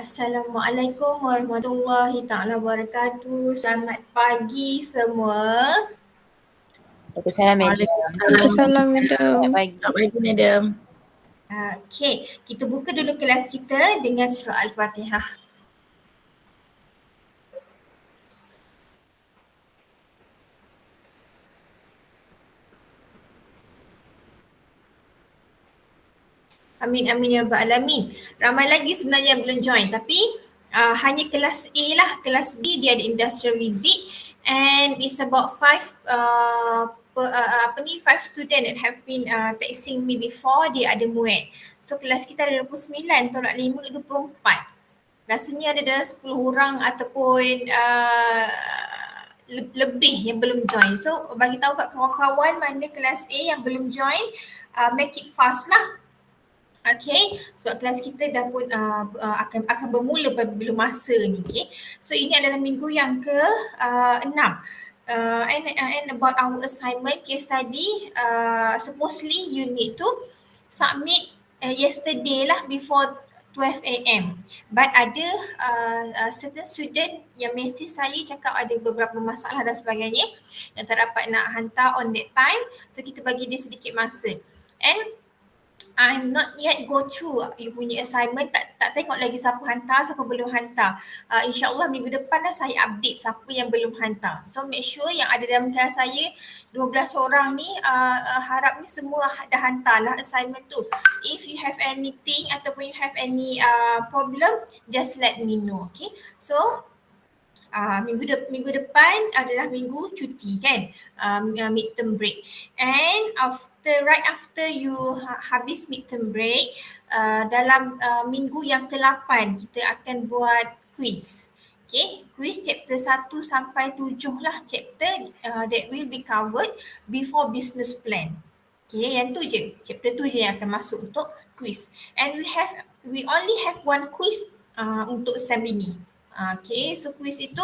Assalamualaikum warahmatullahi taala wabarakatuh. Selamat pagi semua. Waalaikumsalam, madam. Waalaikumsalam, madam. Selamat pagi. Selamat pagi, madam. Okey, kita buka dulu kelas kita dengan surah Al-Fatihah. Amin amin ya rabbal alamin. Ramai lagi sebenarnya yang belum join tapi hanya kelas A lah, kelas B dia ada industrial visit and it's about five student that have been texting me before dia ada muat. So kelas kita ada 29, tolak 5 24. Rasanya ada dalam 10 orang ataupun lebih yang belum join. So bagi tahu kat kawan-kawan mana kelas A yang belum join, make it fast lah. Okay, sebab kelas kita dah pun akan bermula bila masa ni. Okay, so ini adalah minggu yang ke-6. And about our assignment case study, supposedly you need to submit yesterday lah before 12 AM. But ada certain student yang message saya cakap ada beberapa masalah dan sebagainya dan tak dapat nak hantar on that time. So kita bagi dia sedikit masa. And I'm not yet go through you punya assignment, tak tengok lagi siapa hantar, siapa belum hantar. InsyaAllah minggu depan dah saya update siapa yang belum hantar. So make sure yang ada dalam kelas saya 12 orang ni harap ni semua dah hantar lah assignment tu. If you have anything ataupun you have any problem, just let me know. Okay, so minggu depan adalah minggu cuti kan, midterm break. And right after you habis midterm break, dalam minggu yang ke-8 kita akan buat quiz. Okay, quiz chapter 1 sampai 7 lah chapter that will be covered before business plan. Okay, yang tu je, chapter tu je yang akan masuk untuk quiz. And we only have one quiz untuk SEM ini. Okay, so quiz itu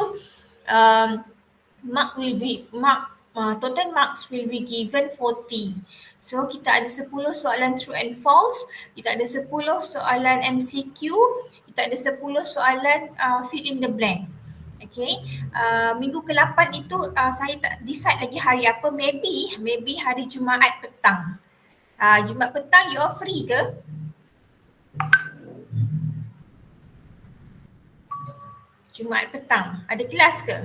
total marks will be given 40. So kita ada 10 soalan true and false, kita ada 10 soalan MCQ, kita ada 10 soalan fill in the blank. Okay, minggu ke-8 itu saya tak decide lagi hari apa, maybe hari Jumaat petang. Jumaat petang you all free ke? Jumaat petang ada kelas ke?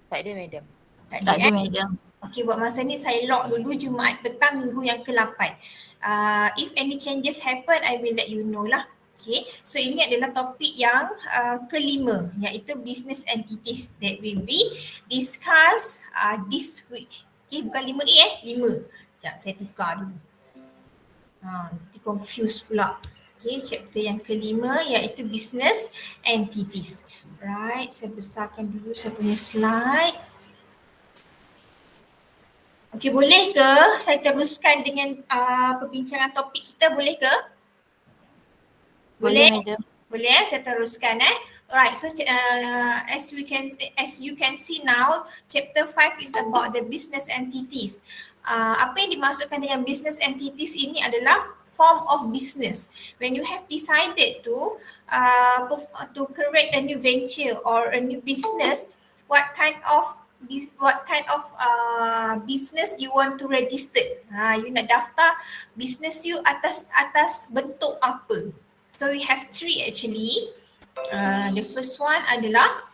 Tak ada, madam. Tak ada, madam. Okey, buat masa ni saya lock dulu Jumaat petang minggu yang ke-8. If any changes happen, I will let you know lah. Okay, so ini adalah topik yang ke-5 iaitu business entities that will be discussed this week. Okay, bukan 5A 5. Sekejap saya tukar dulu. Nanti confuse pula. Okay, chapter yang ke-5 iaitu business entities. Right, saya besarkan dulu saya punya slide. Okay, boleh ke saya teruskan dengan perbincangan topik kita, boleh ke? Boleh? Boleh, saya teruskan Alright, so as you can see now, chapter 5 is about the business entities. Apa yang dimaksudkan dengan business entities ini adalah form of business. When you have decided to create a new venture or a new business, what kind of business you want to register? You nak daftar business you atas bentuk apa? So we have 3 actually. The first one adalah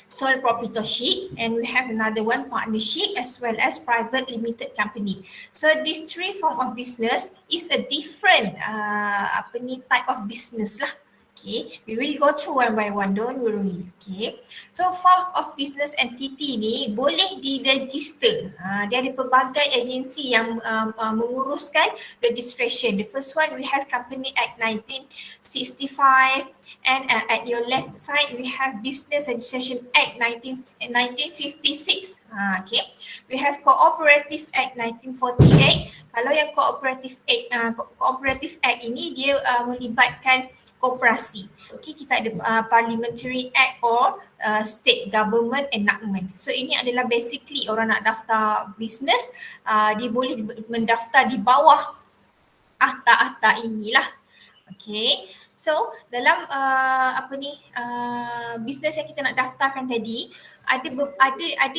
sole proprietorship, and we have another one, partnership, as well as private limited company. So these 3 form of business is a different type of business lah. Okay, we will go through one by one, don't worry. Okay, so form of business entity ni boleh diregister. Dia ada pelbagai agensi yang menguruskan registration. The first one we have Company Act 1965. And at your left side, we have Business Registration Act 1956. Okay, we have Cooperative Act 1948. Kalau yang Cooperative Act ini dia melibatkan koperasi. Okay, kita ada Parliamentary Act or State Government Enactment. So ini adalah basically orang nak daftar business, dia boleh mendaftar di bawah akta-akta inilah. Okay, So dalam bisnes yang kita nak daftarkan tadi ada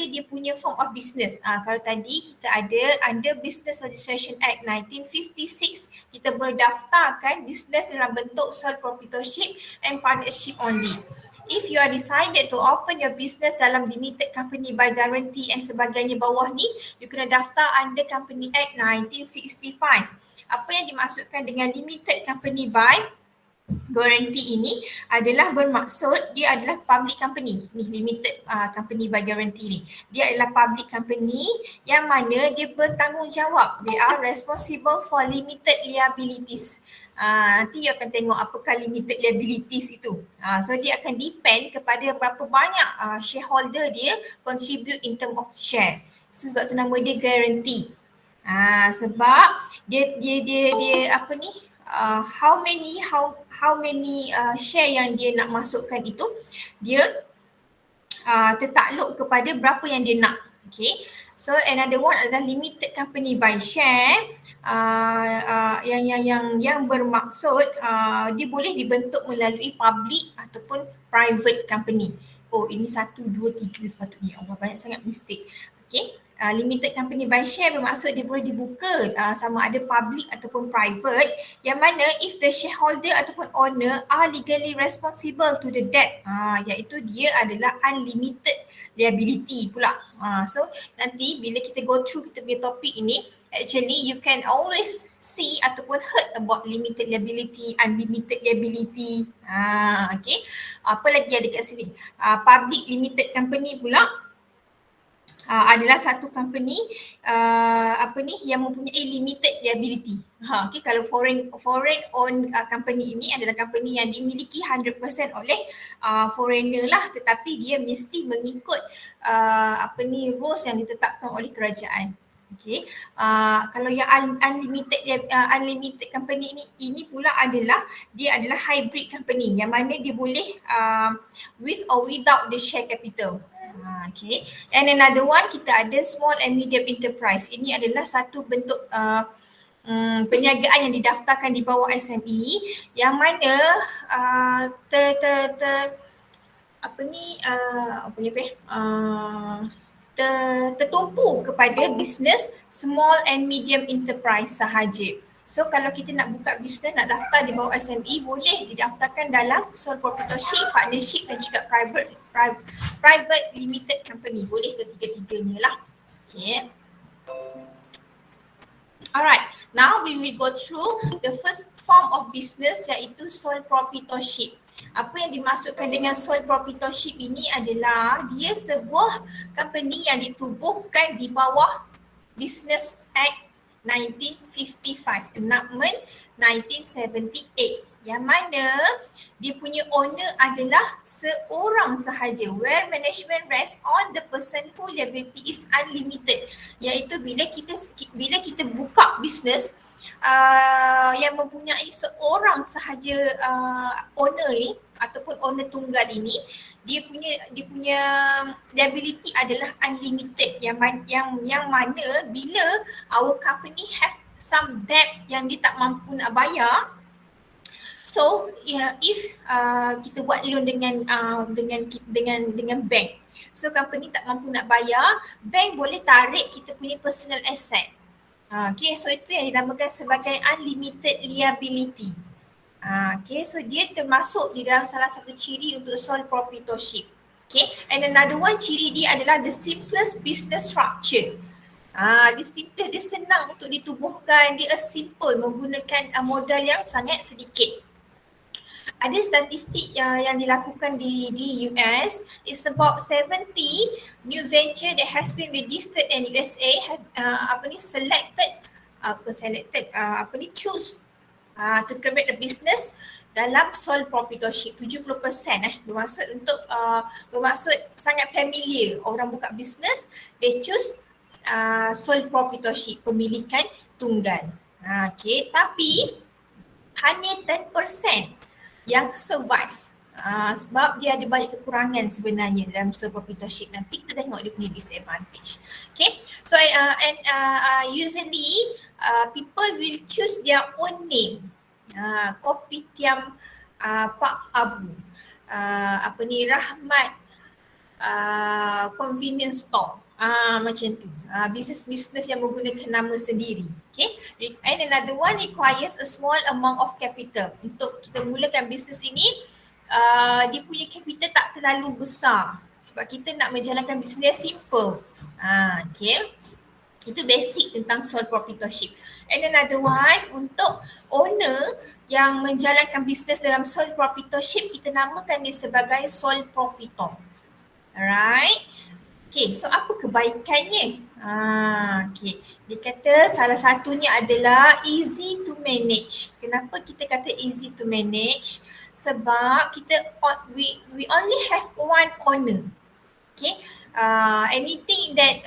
dia punya form of business. Kalau tadi kita ada under Business Registration Act 1956, kita berdaftarkan bisnes dalam bentuk sole proprietorship and partnership only. If you are decided to open your business dalam limited company by guarantee and sebagainya bawah ni, you kena daftar under Company Act 1965. Apa yang dimaksudkan dengan limited company by guarantee ini adalah bermaksud dia adalah public company ni, limited company by guarantee ni. Dia adalah public company yang mana dia bertanggungjawab. They are responsible for limited liabilities. Nanti you akan tengok apakah limited liabilities itu. So dia akan depend kepada berapa banyak shareholder dia contribute in term of share. So, sebab tu nama dia guarantee. Sebab dia apa ni, how many share yang dia nak masukkan itu dia tertakluk kepada berapa yang dia nak. Okay, so another one adalah limited company by share, yang bermaksud dia boleh dibentuk melalui public ataupun private company. Oh, ini 1, 2, 3 sepatutnya. Allah, banyak sangat mistake. Okay, limited company by share bermaksud dia boleh dibuka sama ada public ataupun private, yang mana if the shareholder ataupun owner are legally responsible to the debt, iaitu dia adalah unlimited liability pula. So nanti bila kita go through kita punya topik ini, actually you can always see ataupun heard about limited liability, unlimited liability. Okay, apa lagi ada kat sini? Public limited company pula adalah satu company yang mempunyai limited liability. Okay, kalau foreign owned company ini adalah company yang dimiliki 100% oleh foreigner lah, tetapi dia mesti mengikut rules yang ditetapkan oleh kerajaan. Okay, kalau yang unlimited company ini pula adalah dia adalah hybrid company, yang mana dia boleh with or without the share capital. Okay, and another one kita ada small and medium enterprise. Ini adalah satu bentuk perniagaan yang didaftarkan di bawah SME, yang mana tertumpu kepada bisnes small and medium enterprise sahaja. So kalau kita nak buka bisnes, nak daftar di bawah SME, boleh didaftarkan dalam sole proprietorship, partnership dan juga private limited company. Boleh ketiga-tiganya lah. Okay. Alright, now we will go through the first form of business, iaitu sole proprietorship. Apa yang dimaksudkan dengan sole proprietorship ini adalah dia sebuah company yang ditubuhkan di bawah Business Act 1955, Enactment 1978, yang mana dia punya owner adalah seorang sahaja, where management rests on the person whose liability is unlimited, iaitu bila kita buka bisnes yang mempunyai seorang sahaja owner ni ataupun owner tunggal ini, dia punya liability adalah unlimited, yang mana bila our company have some debt yang dia tak mampu nak bayar, so if kita buat loan dengan bank, so company tak mampu nak bayar, bank boleh tarik kita punya personal asset. Okay, so itu yang dinamakan sebagai unlimited liability. Okay, so dia termasuk di dalam salah satu ciri untuk sole proprietorship. Okay, and another one ciri dia adalah the simplest business structure. Dia senang untuk ditubuhkan, dia simple, menggunakan modal yang sangat sedikit. Ada statistik yang dilakukan di US, is about 70 new venture that has been registered in USA have choose to create a business dalam sole proprietorship. 70% bermaksud sangat familiar. Orang buka bisnes, they choose sole proprietorship, pemilikan tunggal. Okay, tapi hanya 10% yang survive, sebab dia ada banyak kekurangan sebenarnya dalam sole proprietorship. Nanti kita tengok dia punya disadvantage. Okay, so usually people will choose their own name. Kopitiam Pak Abu, Rahmat convenience store. Macam tu. Bisnes-bisnes yang menggunakan nama sendiri. Okay. And another one requires a small amount of capital. Untuk kita mulakan bisnes ini, dia punya capital tak terlalu besar. Sebab kita nak menjalankan bisnes simple. Okay. Itu basic tentang sole proprietorship. And another one, untuk owner yang menjalankan bisnes dalam sole proprietorship, kita namakan dia sebagai sole proprietor. Alright. Okay, so apa kebaikannya? Okay. Dia kata salah satunya adalah easy to manage. Kenapa kita kata easy to manage? Sebab we only have one owner. Okay. Anything that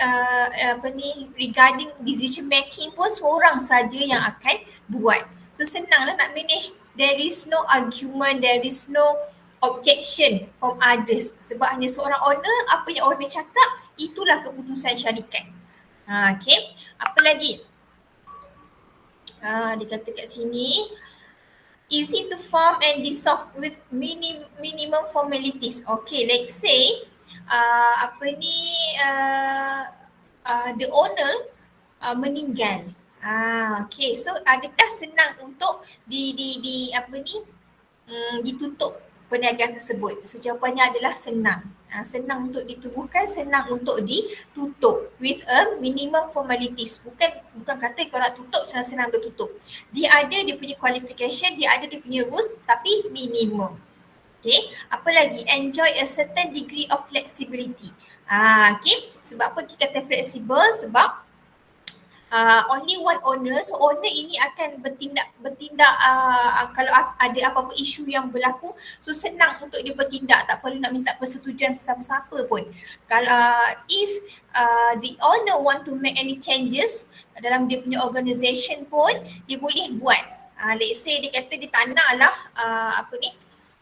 regarding decision making pun seorang saja yang akan buat. So senanglah nak manage. There is no argument, there is no objection from others. Sebab hanya seorang owner, apa yang owner cakap, itulah keputusan syarikat. Okay. Apa lagi? Dia kata kat sini, easy to form and dissolve with minimum formalities. Okay, let's say the owner meninggal. Okay, so adakah senang untuk ditutup perniagaan tersebut? So jawapannya adalah senang. Senang untuk ditubuhkan, senang untuk ditutup with a minimum formalities. Bukan kata kalau nak tutup senang-senang dia tutup. Dia ada dia punya qualification, dia ada dia punya rules, tapi minimum. Okay, apa lagi? Enjoy a certain degree of flexibility. Okay, sebab apa kita kata flexible? Sebab only one owner, so owner ini akan bertindak kalau ada apa-apa isu yang berlaku, so senang untuk dia bertindak, tak perlu nak minta persetujuan sesiapa-siapa pun. Kalau if the owner want to make any changes dalam dia punya organisation pun, dia boleh buat. Let's say dia kata dia tak nak lah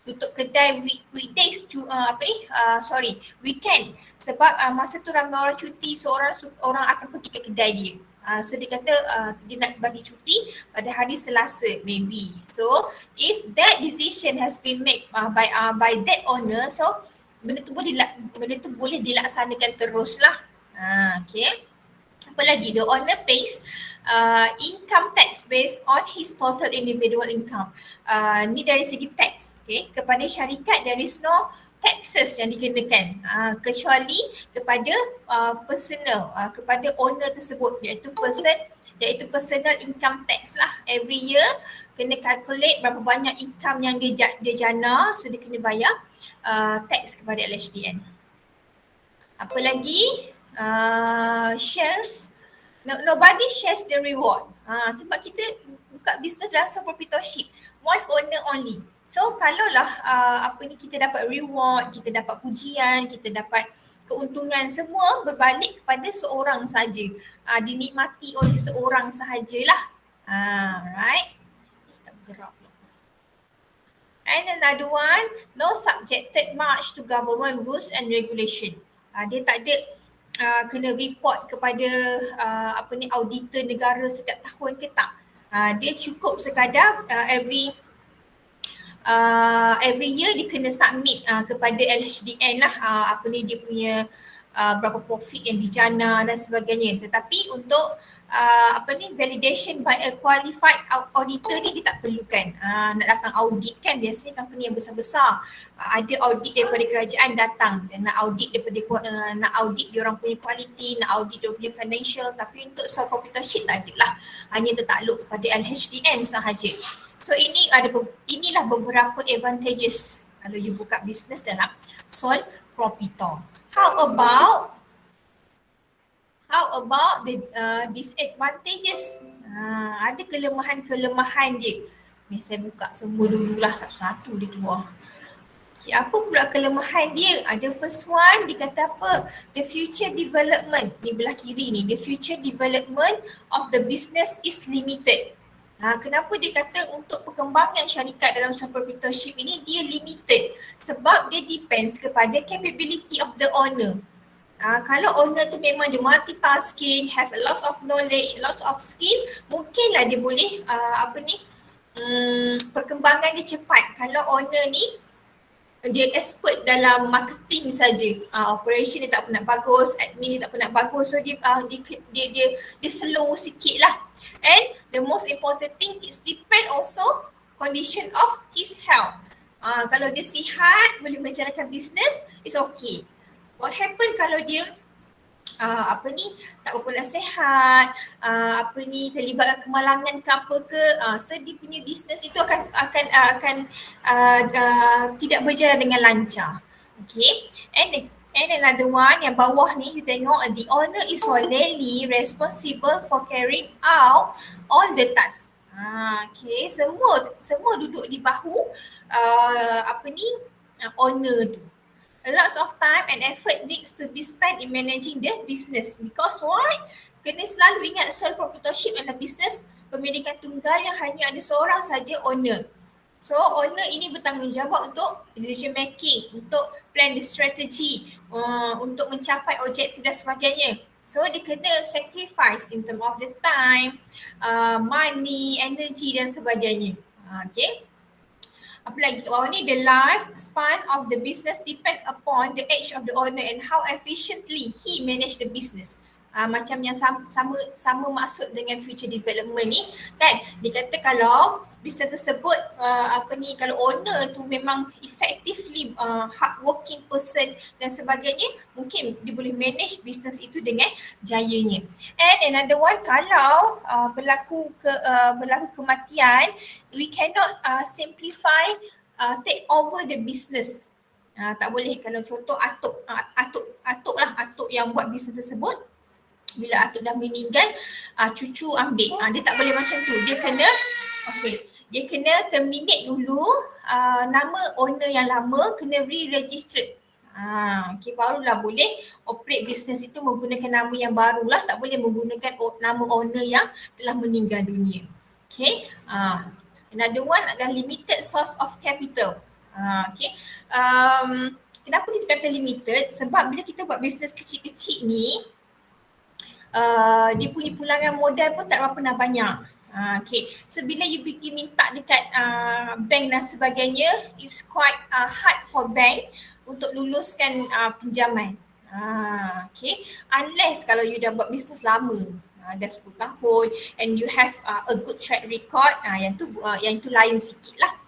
tutup kedai weekdays weekend, sebab masa tu ramai orang cuti, so orang akan pergi ke kedai dia. So dia kata dia nak bagi cuti pada hari Selasa maybe. So if that decision has been made by that owner, so benda tu boleh dilaksanakan terus lah. Okay. Apa lagi? The owner pays income tax based on his total individual income. Ni dari segi tax. Okay. Kepada syarikat there is no taxes yang dikenakan kecuali kepada personal, kepada owner tersebut, iaitu personal income tax lah. Every year kena calculate berapa banyak income yang dia jana, so dia kena bayar tax kepada LHDN. Apa lagi? Shares. Nobody shares the reward. Sebab kita buka bisnes dalam sole proprietorship, one owner only. So kalaulah kita dapat reward, kita dapat pujian, kita dapat keuntungan, semua berbalik kepada seorang saja. Dinikmati oleh seorang sahajalah. Right? Kita bergerak. And another one, no subjected much to government rules and regulation. Dia tak ada kena report kepada auditor negara setiap tahun ke tak. Dia cukup sekadar every year dia kena submit kepada LHDN lah dia punya berapa profit yang dijana dan sebagainya. Tetapi untuk validation by a qualified auditor ni dia tak perlukan. Nak datang audit kan, biasanya company yang besar-besar ada audit daripada kerajaan datang dan nak audit dia orang punya quality, nak audit dia punya financial. Tapi untuk sole proprietorship tak ada lah, hanya tertakluk kepada LHDN sahaja. So inilah beberapa advantages kalau you buka bisnes dalam sole proprietor. How about the disadvantages? Ada kelemahan dia. Ni saya buka semua dululah satu-satu dia keluar. Okay, apa pula kelemahan dia? Ada first one, dia kata apa? The future development. Ni belah kiri ni. The future development of the business is limited. Kenapa dia kata untuk perkembangan syarikat dalam sole proprietorship ini dia limited? Sebab dia depends kepada capability of the owner. Kalau owner tu memang dia multitasking, have a lot of knowledge, lots of skill, mungkinlah dia boleh perkembangan dia cepat. Kalau owner ni dia expert dalam marketing saja, operation dia tak pernah bagus, admin dia tak pernah bagus, so dia slow sikit lah. And the most important thing is depend also condition of his health. Kalau dia sihat, boleh menjalankan business, it's okay. What happen kalau dia tak berapa sihat, terlibat kemalangan ke apa ke, so dia punya business itu akan tidak berjalan dengan lancar. Okay, and another one yang bawah ni you tengok, the owner is solely responsible for carrying out all the tasks. Okay, semua duduk di bahu owner tu. A lot of time and effort needs to be spent in managing the business. Because why? Kena selalu ingat sole proprietorship adalah business pemilikan tunggal yang hanya ada seorang saja owner. So owner ini bertanggungjawab untuk decision making, untuk plan the strategy, untuk mencapai objektif dan sebagainya. So dia kena sacrifice in term of the time, money, energy dan sebagainya. Okay. Apa lagi kat bawah ni, the lifespan of the business depend upon the age of the owner and how efficiently he manage the business. Macam yang sama maksud dengan future development ni kan, dia kata kalau business tersebut kalau owner tu memang effectively hardworking person dan sebagainya, mungkin dia boleh manage business itu dengan jayanya. And another one, kalau berlaku kematian, we cannot simplify take over the business. Tak boleh. Kalau contoh atuk yang buat business tersebut, bila atuk dah meninggal, cucu ambil. Dia tak boleh macam tu. Dia kena terminate dulu, nama owner yang lama kena re-registered. Barulah boleh operate business itu menggunakan nama yang barulah, tak boleh menggunakan nama owner yang telah meninggal dunia. Okay. Another one adalah limited source of capital. Kenapa kita kata limited? Sebab bila kita buat business kecil-kecil ni, dia punya pulangan modal pun tak berapa banyak. So bila you pergi minta dekat bank dan sebagainya, it's quite hard for bank untuk luluskan pinjaman. Unless kalau you dah buat business lama, dah 10 tahun and you have a good track record, yang tu lain sikit lah.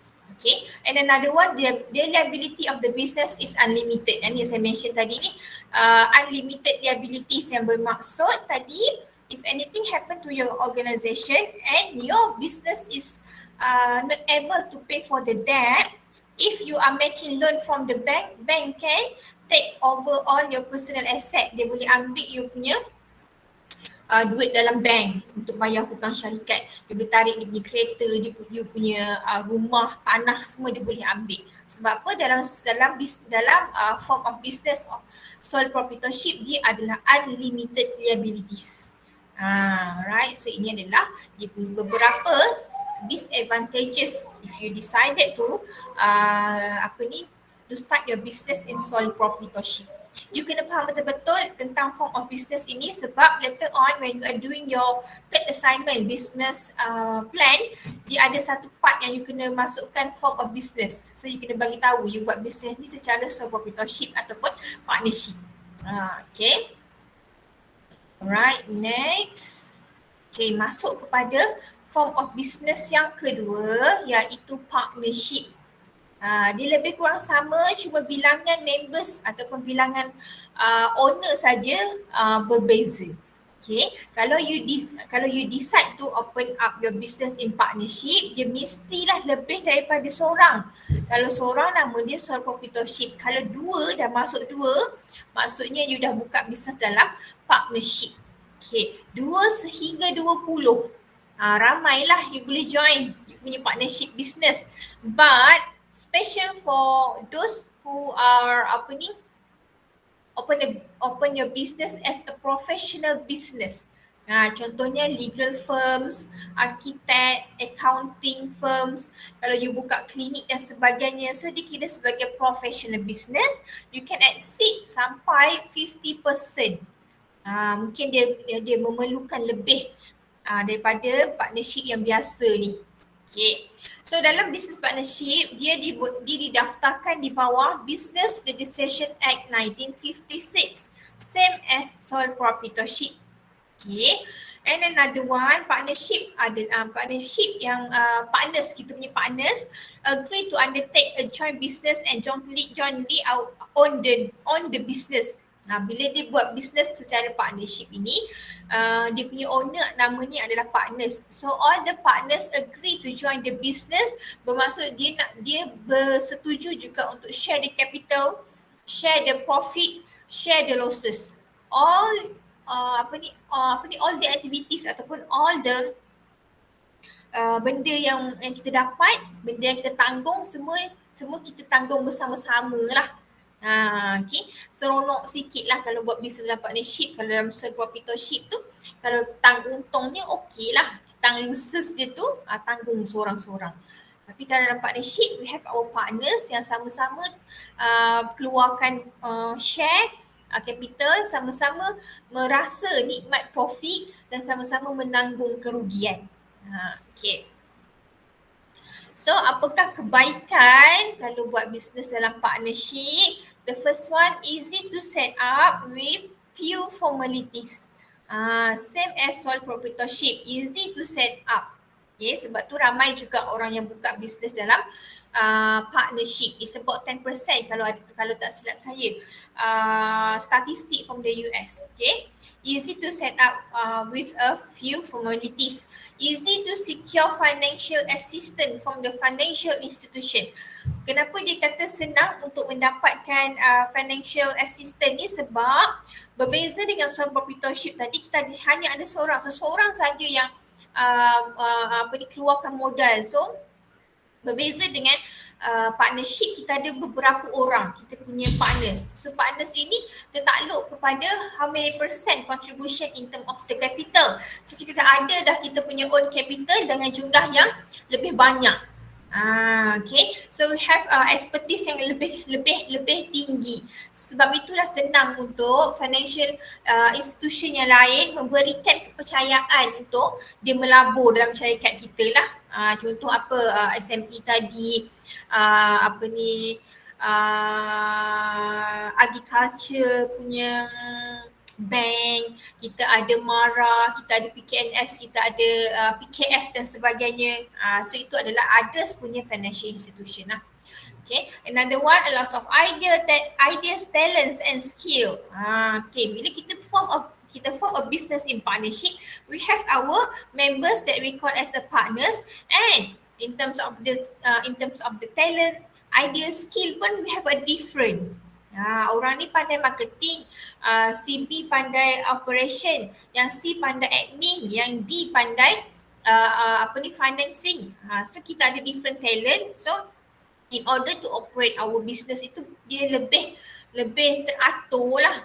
Okay, and another one, the liability of the business is unlimited. And yang saya mention tadi ni, unlimited liabilities yang bermaksud tadi, if anything happen to your organisation and your business is not able to pay for the debt, if you are making loan from the bank can take over all your personal asset. Dia boleh ambil you punya duit dalam bank untuk bayar hutang syarikat. Dia boleh tarik dia punya kereta, dia punya rumah, tanah, semua dia boleh ambil. Sebab apa? Dalam form of business of sole proprietorship, dia adalah unlimited liabilities. Right, so ini adalah dia punya beberapa disadvantages if you decided to to start your business in sole proprietorship. You kena faham betul-betul tentang form of business ini, sebab later on when you are doing your third assignment business plan, dia ada satu part yang you kena masukkan form of business. So you kena bagi tahu you buat business ni secara sole proprietorship ataupun partnership. Okay. Alright, next. Okay, masuk kepada form of business yang kedua, iaitu partnership. Dia lebih kurang sama, cuma bilangan members ataupun bilangan owner saja berbeza. Okay, kalau you decide to open up your business in partnership, dia mestilah lebih daripada seorang. Kalau seorang, nama dia sole proprietorship. Kalau dua, dah masuk dua, maksudnya you dah buka business dalam partnership. Okay, 2 sehingga 20. Ramailah you boleh join you punya partnership business. But special for those who are open your business as a professional business. Contohnya legal firms, architect, accounting firms. Kalau you buka klinik dan sebagainya, so dikira sebagai professional business, you can exceed sampai 50%. Mungkin dia memerlukan lebih daripada partnership yang biasa ni. Okay. So dalam business partnership, dia didaftarkan di bawah Business Registration Act 1956, same as sole proprietorship. Okay. And another one, partnership ada partnership yang partners, kita punya partners agree to undertake a joint business and jointly on the business. Bila dia buat business secara partnership ini, dia punya owner namanya adalah partners. So all the partners agree to join the business, bermaksud dia bersetuju juga untuk share the capital, share the profit, share the losses. All all the activities ataupun all the benda yang kita dapat, benda yang kita tanggung, semua kita tanggung bersama-sama lah. Okay. Seronok sikit lah kalau buat business dalam partnership. Kalau dalam sole proprietorship tu, kalau tanggung untungnya okey lah. Tanggung losses dia tu tanggung seorang-seorang. Tapi kalau dalam partnership, we have our partners yang sama-sama keluarkan share capital, sama-sama merasa nikmat profit dan sama-sama menanggung kerugian. Okay. So apakah kebaikan kalau buat bisnes dalam partnership? The first one, easy to set up with few formalities. Same as sole proprietorship, easy to set up. Okay, sebab tu ramai juga orang yang buka bisnes dalam partnership. It's about 10% kalau tak silap saya. Statistik from the US. Okay. Easy to set up with a few formalities. Easy to secure financial assistance from the financial institution. Kenapa dia kata senang untuk mendapatkan financial assistance ni? Sebab berbeza dengan sole proprietorship tadi, kita hanya ada seseorang saja yang keluarkan modal. So berbeza dengan partnership, kita ada beberapa orang, kita punya partners. So partners ini tertakluk kepada how many percent contribution in term of the capital. So kita dah ada kita punya own capital dengan jumlah yang lebih banyak. Okay, so we have expertise yang lebih tinggi. Sebab itulah senang untuk financial institution yang lain memberikan kepercayaan untuk dia melabur dalam syarikat kita lah. Contoh SME tadi, agriculture punya bank, kita ada MARA, kita ada PKNS, kita ada PKS dan sebagainya. So itu adalah others punya financial institution lah. Okay, another one, a lot of ideas, talents and skill. Okay, bila kita form a business in partnership, we have our members that we call as a partners, and in terms of the talent, idea, skill pun we have a different. Orang ni pandai marketing, si B pandai operation, yang C pandai admin, yang D pandai financing. So kita ada different talent. So in order to operate our business itu, dia lebih teratur lah.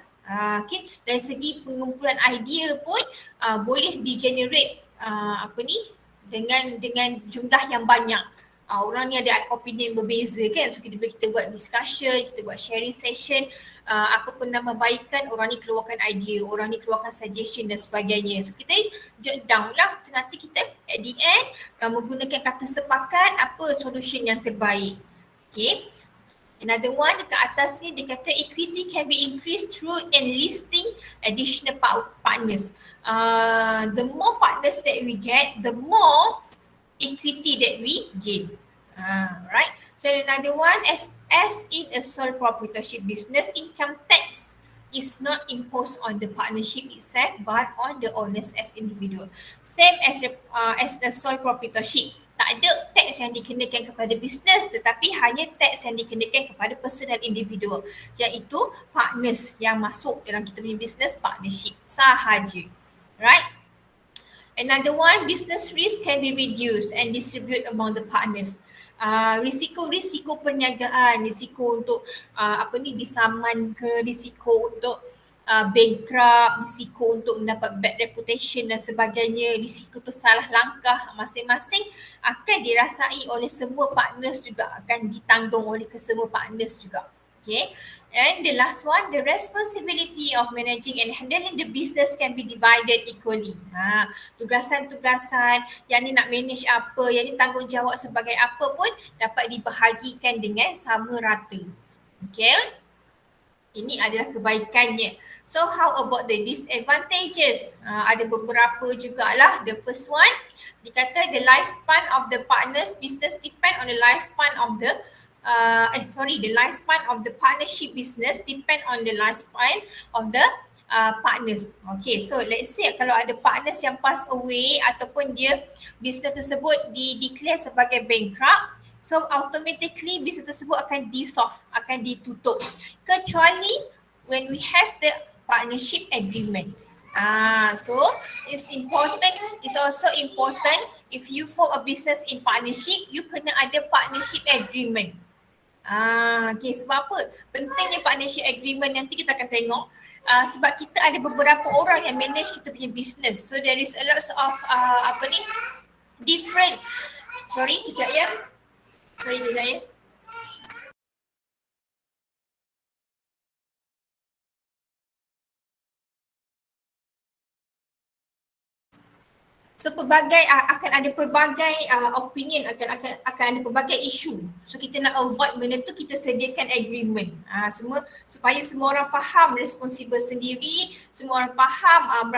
Okay. Dari segi pengumpulan idea pun boleh di-generate dengan jumlah yang banyak. Orang ni ada opinion berbeza kan, so kita buat discussion, kita buat sharing session, apa penambahbaikan, orang ni keluarkan idea, orang ni keluarkan suggestion dan sebagainya. So kita jot down lah, so nanti kita at the end menggunakan kata sepakat apa solution yang terbaik. Okay. Another one dekat atas ni dia kata equity can be increased through enlisting additional partners. The more partners that we get, the more equity that we gain. Right. So another one, as in a sole proprietorship business, income tax is not imposed on the partnership itself but on the owners as individual. Same as a sole proprietorship. Tak ada tax yang dikenakan kepada bisnes, tetapi hanya tax yang dikenakan kepada personal individual, iaitu partners yang masuk dalam kita punya business partnership sahaja. Right. Another one, business risk can be reduced and distributed among the partners. Risiko perniagaan, risiko untuk disaman ke, risiko untuk bankrupt, risiko untuk mendapat bad reputation dan sebagainya, risiko tu salah langkah masing-masing akan dirasai oleh semua partners juga, akan ditanggung oleh kesemua partners juga. Okay. And the last one, the responsibility of managing and handling the business can be divided equally. Tugasan-tugasan yang ni nak manage apa, yang ni tanggungjawab sebagai apa pun dapat dibahagikan dengan sama rata. Okay. Ini adalah kebaikannya. So how about the disadvantages? Ada beberapa jugalah. The first one, dikata the lifespan of the partners business depend on the lifespan of the the lifespan of the partnership business depend on the lifespan of the partners. Okay, so let's say kalau ada partners yang pass away ataupun dia business tersebut declare sebagai bankrupt, so automatically business tersebut akan dissolve, akan ditutup. Kecuali when we have the partnership agreement. So it's also important if you form a business in partnership, you kena ada partnership agreement. Okay, sebab apa? Pentingnya partnership agreement nanti kita akan tengok. Sebab kita ada beberapa orang yang manage kita punya business. So there is a lot of different. Sorry, kejap ya. So akan ada pelbagai opinion, akan ada pelbagai isu. So kita nak avoid benda tu, kita sediakan agreement. Semua supaya semua orang faham responsible sendiri, semua orang faham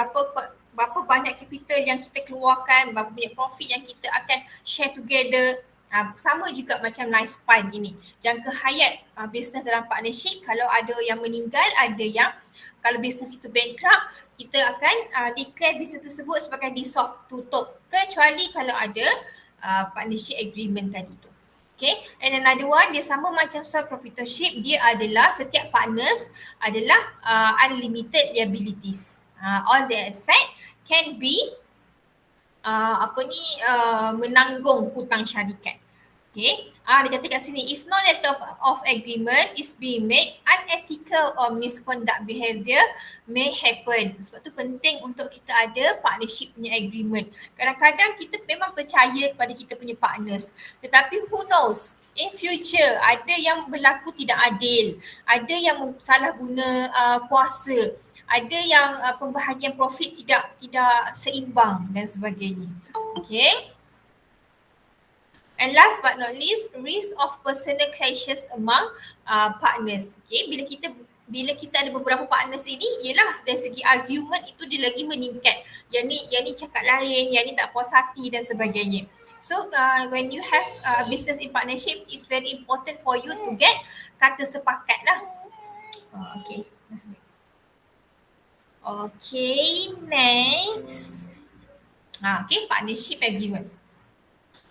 berapa banyak capital yang kita keluarkan, berapa banyak profit yang kita akan share together. Sama juga macam lifespan ini. Jangka hayat business dalam partnership, kalau ada yang meninggal, ada yang kalau bisnes itu bankrupt, kita akan declare bisnes tersebut sebagai dissolve, tutup. Kecuali kalau ada partnership agreement tadi tu. Okay, and another one, dia sama macam sole proprietorship, dia adalah setiap partners adalah unlimited liabilities. All the asset can be menanggung hutang syarikat. Okay, dia kata kat sini, if no letter of agreement is being made, unethical or misconduct behaviour may happen. Sebab tu penting untuk kita ada partnership punya agreement. Kadang-kadang kita memang percaya kepada kita punya partners, tetapi who knows, in future ada yang berlaku tidak adil, ada yang salah guna kuasa, ada yang pembahagian profit tidak seimbang dan sebagainya. Okay. And last but not least, risk of personal clashes among partners. Okay, bila kita ada beberapa partners ini, ialah dari segi argument itu dia lagi meningkat. Yang ni cakap lain, yang ni tak puas hati dan sebagainya. So when you have business in partnership, it's very important for you to get kata sepakat lah. Okay. Okay, next. Okay, partnership agreement.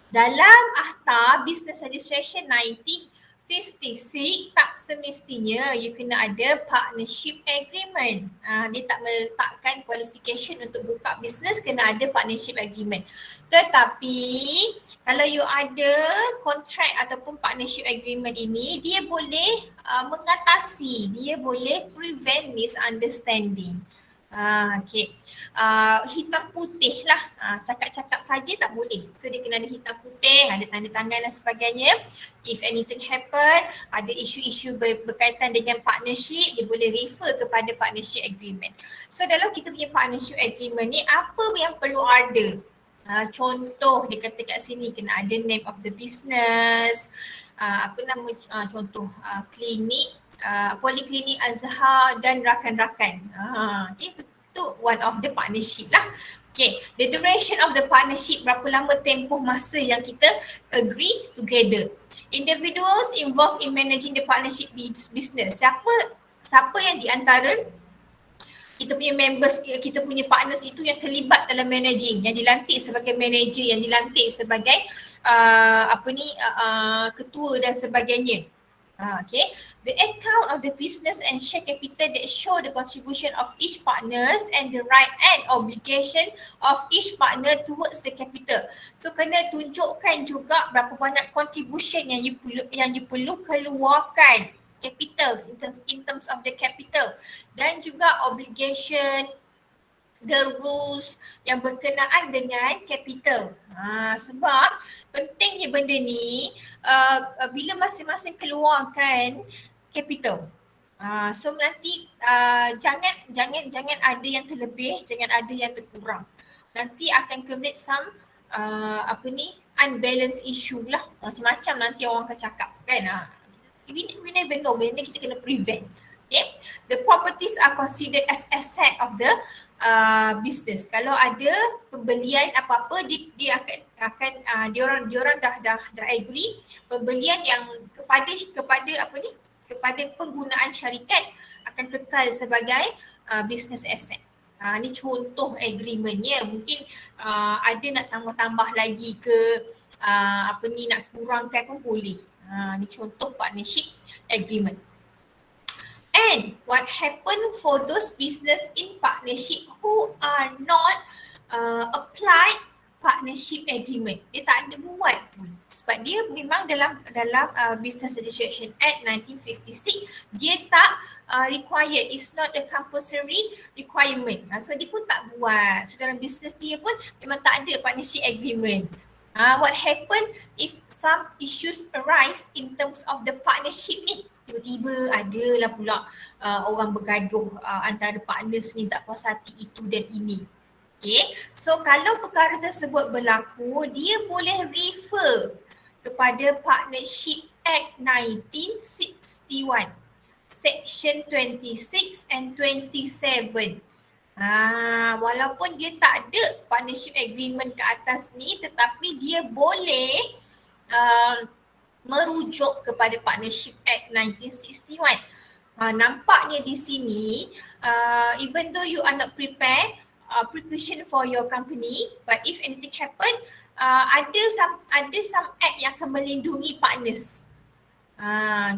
Dalam Akta Business Registration 1956, tak semestinya you kena ada partnership agreement. Dia tak meletakkan qualification untuk buka business kena ada partnership agreement. Tetapi kalau you ada kontrak ataupun partnership agreement ini, dia boleh mengatasi, dia boleh prevent misunderstanding. Okay. Hitam putih lah, cakap-cakap saja tak boleh. So dia kena ada hitam putih, ada tanda tangan dan sebagainya. If anything happen, ada isu-isu berkaitan dengan partnership, dia boleh refer kepada partnership agreement. So dalam kita punya partnership agreement ni, apa yang perlu ada? Contoh dia kata kat sini, kena ada name of the business, contoh klinik, Poliklinik Azhar dan rakan-rakan. Okay, itu one of the partnership lah. Okay, the duration of the partnership, berapa lama tempoh masa yang kita agree together. Individuals involved in managing the partnership business. Siapa yang di antara kita punya members, kita punya partners itu yang terlibat dalam managing, yang dilantik sebagai manager, yang dilantik sebagai ketua dan sebagainya. Okay, the account of the business and share capital that show the contribution of each partners and the right and obligation of each partner towards the capital. So kena tunjukkan juga berapa banyak contribution yang you perlu keluarkan capital in terms of the capital, dan juga obligation, the rules yang berkenaan dengan capital. Sebab pentingnya benda ni bila masing-masing keluarkan capital. So nanti jangan ada yang terlebih, jangan ada yang terkurang. Nanti akan create some unbalanced issue lah. Macam-macam nanti orang akan cakap kan. We never know, benda kita kena prevent. Okay. The properties are considered as asset of the business. Kalau ada pembelian apa-apa, dia akan dia orang dah agree pembelian yang kepada penggunaan syarikat akan kekal sebagai business asset. Ni contoh agreementnya. Mungkin ada nak tambah-tambah lagi ke nak kurangkan pun boleh. Ni contoh partnership agreement. And what happen for those business in partnership who are not applied partnership agreement? Dia tak ada buat pun. Sebab dia memang dalam Business Registration Act 1956, dia tak required, it's not a compulsory requirement. So dia pun tak buat. So dalam business dia pun memang tak ada partnership agreement. What happen if some issues arise in terms of the partnership ni? Tiba-tiba adalah pula orang bergaduh antara partners ni, tak puas hati itu dan ini. Okay, so kalau perkara tersebut berlaku, dia boleh refer kepada Partnership Act 1961, Section 26 and 27. Walaupun dia tak ada partnership agreement ke atas ni, tetapi dia boleh merujuk kepada Partnership Act 1961. Nampaknya di sini, even though you are not prepared precaution for your company, but if anything happen, ada some act yang akan melindungi partners.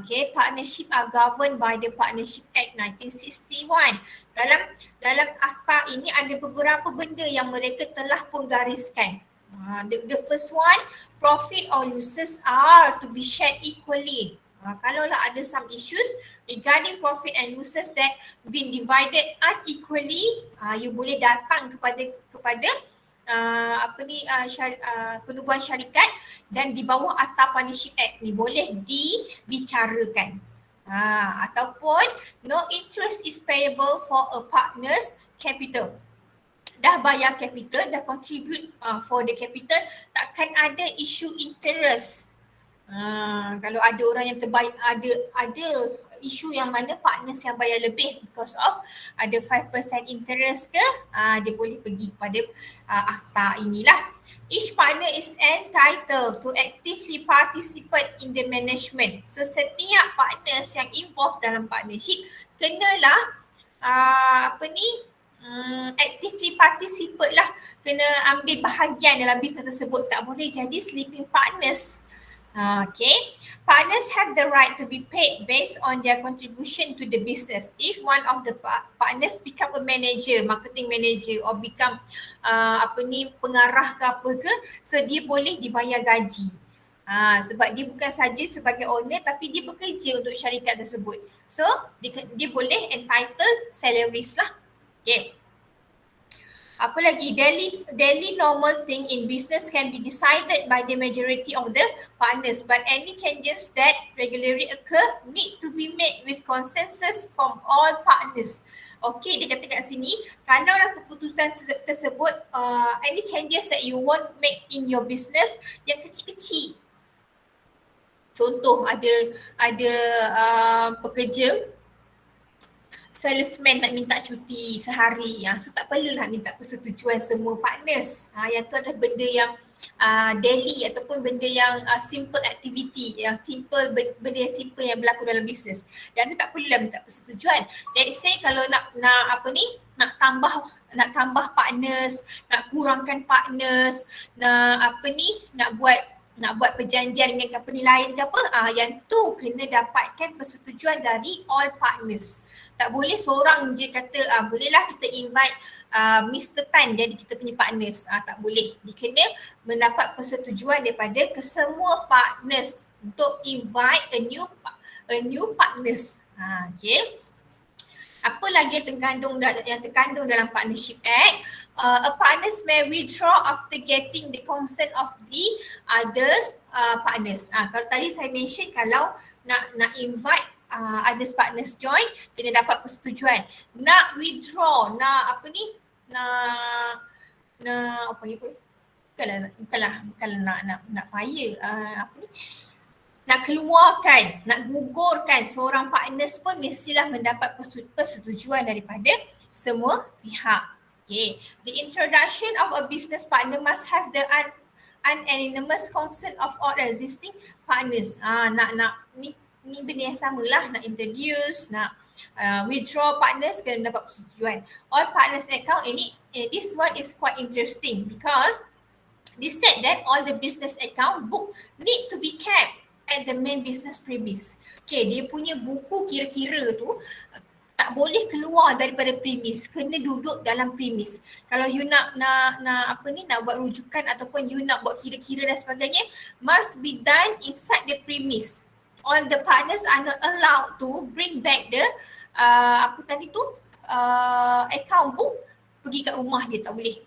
Okay, partnership are governed by the Partnership Act 1961. Dalam akta ini ada beberapa benda yang mereka telah pun gariskan. The first one, profit or losses are to be shared equally. Kalaulah ada some issues regarding profit and losses that been divided unequally, you boleh datang kepada penubuhan syarikat dan di bawah Akta Partnership Act ni boleh dibicarakan. Ataupun no interest is payable for a partner's capital. Dah bayar capital, dah contribute for the capital, takkan ada isu interest. Kalau ada orang yang terbayar, ada isu yang mana partners yang bayar lebih because of ada 5% interest ke, dia boleh pergi kepada akta inilah. Each partner is entitled to actively participate in the management. So setiap partners yang involved dalam partnership kenalah actively participate lah, kena ambil bahagian dalam bisnes tersebut, tak boleh jadi sleeping partners. Okay, partners have the right to be paid based on their contribution to the business. If one of the partners become a manager, marketing manager, or become pengarah ke apa ke, so dia boleh dibayar gaji. Sebab dia bukan saja sebagai owner, tapi dia bekerja untuk syarikat tersebut. So dia boleh entitled salaries lah. Okay. Apa lagi? Daily normal thing in business can be decided by the majority of the partners, but any changes that regularly occur need to be made with consensus from all partners. Okay, dia kata kat sini, kalaulah keputusan tersebut, any changes that you want make in your business yang kecil-kecil. Contoh, ada pekerja salesman nak minta cuti sehari, so tak perlulah minta persetujuan semua partners. Yang tu adalah benda yang daily ataupun benda yang simple activity, yang simple, benda yang simple yang berlaku dalam bisnes. Dan tu tak perlulah minta persetujuan. Let's say kalau nak tambah partners, nak kurangkan partners, nak buat perjanjian dengan company lain ke apa, yang tu kena dapatkan persetujuan dari all partners. Tak boleh seorang je kata, bolehlah kita invite Mr. Tan jadi kita punya partners. Tak boleh. Dia kena mendapat persetujuan daripada kesemua partners untuk invite a new partners. Okay. Apa lagi yang terkandung dalam Partnership Act? A partners may withdraw after getting the consent of the others partners. Kalau tadi saya mention, kalau nak invite others partners join, kena dapat persetujuan. Nak withdraw, nak apa ni, nak apa ni pun, bukanlah nak fire, apa ni, nak keluarkan, nak gugurkan seorang partners pun mestilah mendapat persetujuan daripada semua pihak. Okay. The introduction of a business partner must have the unanimous consent of all existing partners. Ni benda yang samalah, nak introduce, nak withdraw partners kena dapat persetujuan. All partners account this one is quite interesting because they said that all the business account book need to be kept at the main business premise. Okay, dia punya buku kira-kira tu tak boleh keluar daripada premis, kena duduk dalam premis. Kalau you nak buat rujukan ataupun you nak buat kira-kira dan sebagainya, must be done inside the premise. All the partners are not allowed to bring back the account book pergi kat rumah dia, tak boleh.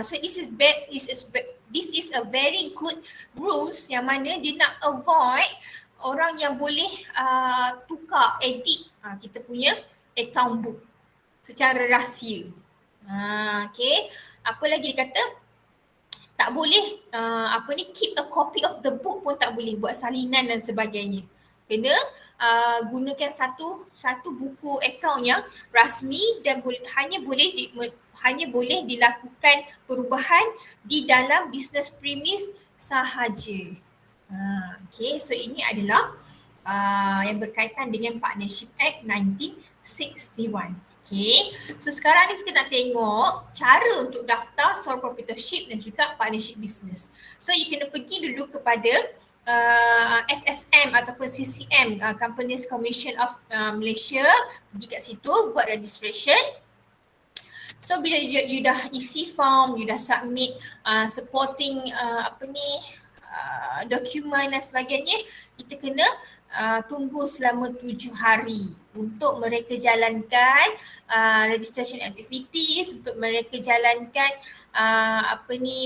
So this is a very good rules yang mana dia nak avoid orang yang boleh tukar, edit kita punya account book secara rahsia. Okay. Apa lagi dia kata? Tak boleh keep a copy of the book pun tak boleh, buat salinan dan sebagainya. Kena gunakan satu buku account yang rasmi dan hanya boleh dilakukan perubahan di dalam business premise sahaja. Okay, so ini adalah yang berkaitan dengan Partnership Act 1961. Okay, so sekarang ni kita nak tengok cara untuk daftar sole proprietorship dan juga partnership business. So you kena pergi dulu kepada SSM ataupun CCM, Companies Commission of Malaysia, pergi kat situ buat registration. So bila you dah isi form, you dah submit supporting dokumen dan sebagainya, kita kena tunggu selama 7 hari untuk mereka jalankan registration activities, untuk mereka jalankan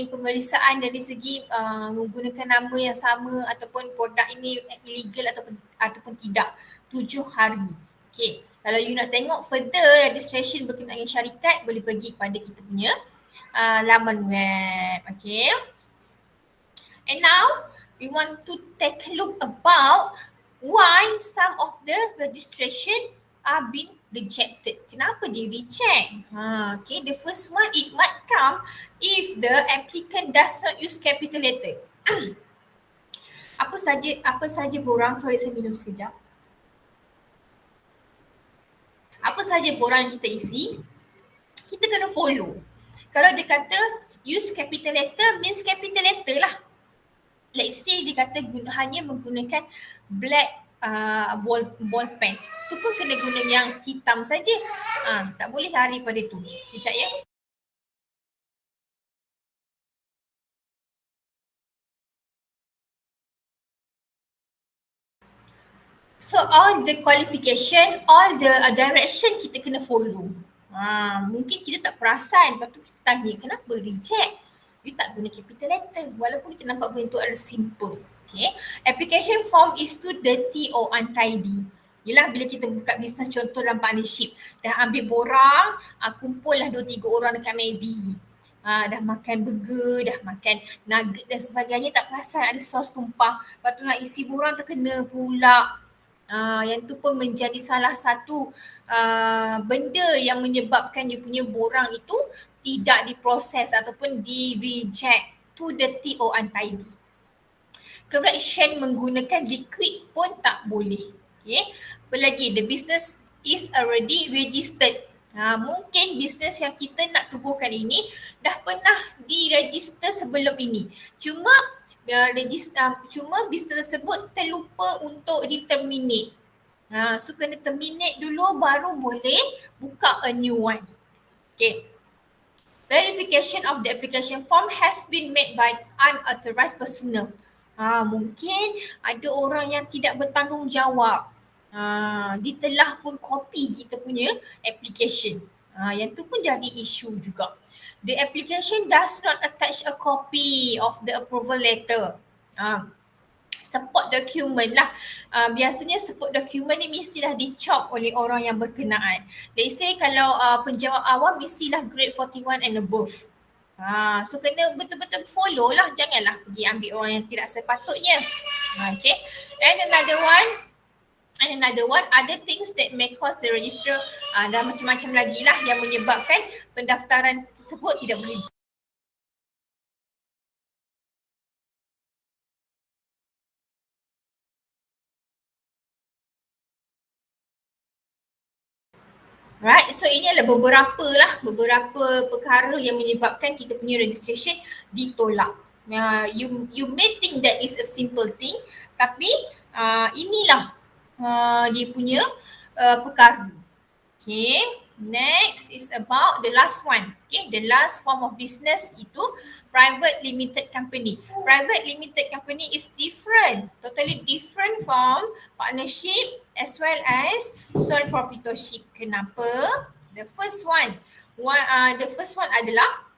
pemeriksaan dari segi menggunakan nama yang sama ataupun produk ini illegal ataupun tidak. 7 hari. Okay. Kalau you nak tengok further registration berkenaan dengan syarikat, boleh pergi kepada kita punya laman web. Okay. And now we want to take a look about why some of the registration are being rejected. Kenapa dia reject? Okay, the first one, it might come if the applicant does not use capital letter. Apa saja borang, sorry saya minum sekejap. Apa saja borang kita isi, kita kena follow. Kalau dia kata use capital letter, means capital letter lah. Let's say dia kata hanya menggunakan black ball pen. Itu pun kena guna yang hitam saja. Tak boleh lari pada tu. Sekejap ya. So all the qualification, all the direction kita kena follow. Mungkin kita tak perasan, lepas tu kita tanya kenapa reject. You tak guna capital letter walaupun kita nampak bentuk ada simple. Okay. Application form is too dirty or untidy. Yelah bila kita buka bisnes contoh dalam partnership, dah ambil borang, kumpul lah 2-3 orang dekat McD. Dah makan burger, dah makan nugget dan sebagainya, tak perasan ada sos tumpah. Lepas tu nak isi borang terkena pula. Yang tu pun menjadi salah satu benda yang menyebabkan dia punya borang itu tidak diproses ataupun di-reject, too dirty or untidy. Correction menggunakan liquid pun tak boleh. Okay. Apa lagi? The business is already registered. Mungkin bisnes yang kita nak tubuhkan ini dah pernah diregister sebelum ini. Cuma bisnes tersebut terlupa untuk di-terminate. So kena terminate dulu baru boleh buka a new one. Okay. Verification of the application form has been made by unauthorized personnel. Mungkin ada orang yang tidak bertanggungjawab. Dia telah pun copy kita punya application. Yang tu pun jadi isu juga. The application does not attach a copy of the approval letter. support document lah. Biasanya support document ni mestilah dicop oleh orang yang berkenaan. Let's say kalau penjawab awam mestilah grade 41 and above. So kena betul-betul follow lah, janganlah pergi ambil orang yang tidak sepatutnya. Okay, and another one, other things that may cause the registrar, dan macam-macam lagi lah yang menyebabkan pendaftaran tersebut tidak boleh. Right, so ini adalah beberapa perkara yang menyebabkan kita punya registration ditolak. You may think that is a simple thing, tapi inilah dia punya perkara. Okay, next is about the last one. Okay, the last form of business itu private limited company. Private limited company is different, totally different from partnership as well as sole proprietorship. Kenapa? The first one adalah